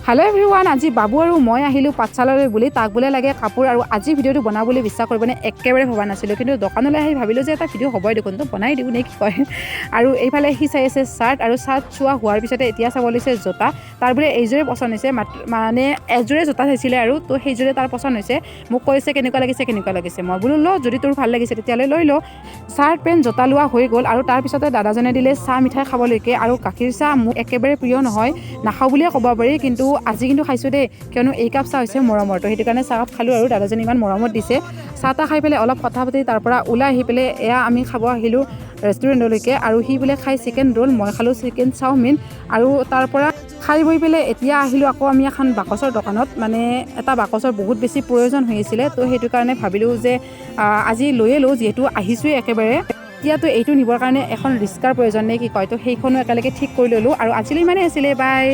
hello everyone আজি बाबू और मैं आहिलु पाठशालाলৈ বুলি তাক বোলে লাগে কাপোৰ আৰু আজি ভিডিওটো বনাবলৈ বিশ্বাস কৰিবনে একেবাৰে ভবা নাছিলো কিন্তু দোকানলৈ আহি ভাবিলো যে এটা ভিডিও হবই দেখোন তো বনাই দিও নে কি কয় আৰু এইফালে হি চাই আছে শাৰ্ট আৰু শাৰ্ট চোৱা হোৱাৰ পিছতে এতিয়া চাব লৈছে জোতা তাৰ বোলে এইজোৰে পছন্দ হৈছে মানে এজোৰে জোতা চাইছিলে আৰু তো সেইজোৰে তাৰ পছন্দ হৈছে মোক কৈছে কেনেকুৱা লাগিছে মই বোলো ল যদি তোৰ ভাল লাগিছে তেতিয়ালৈ লৈ ল শাৰ্ট পেণ্ট জোতা লোৱা হৈ গ'ল আৰু তাৰ পিছতে দাদাজনে দিলে চাহ মিঠাই খাবলৈকে আৰু গাখীৰ চাহ মোক একেবাৰে প্ৰিয় নহয় নাখাও বুলিয়ে ক'ব পাৰি কিন্তু আজি কিন্তু খাইছো দেই কিয়নো এই কাপ চাহ হৈছে মৰমৰ তো সেইটো কাৰণে চাহ কাপ খালো আৰু দাদাজনে ইমান মৰমত দিছে চাহ তা খাই পেলাই অলপ কথা পাতি তাৰ পৰা ওলাই আহি পেলাই এয়া আমি খাব আহিলো ৰেষ্টুৰেণ্টলৈকে আৰু সি বোলে খাই চিকেন ৰোল মই খালো চিকেন চাওমিন আৰু তাৰ পৰা খাই বই পেলাই এতিয়া আহিলো আকৌ আমি এখন বাকচৰ দোকানত মানে এটা বাকচৰ বহুত বেছি প্ৰয়োজন হৈ আছিল তো সেইটো কাৰণে ভাবিলো যে আজি লৈয়ে লওঁ যিহেতু আহিছোৱে একেবাৰে এতিয়াতো এইটো নিবৰ কাৰণে এখন ৰিস্কাৰ প্ৰয়োজন নে কি কয় তো সেইখনো একেলগে ঠিক কৰি ললো আৰু আজিলৈ মানে আছিলে বাই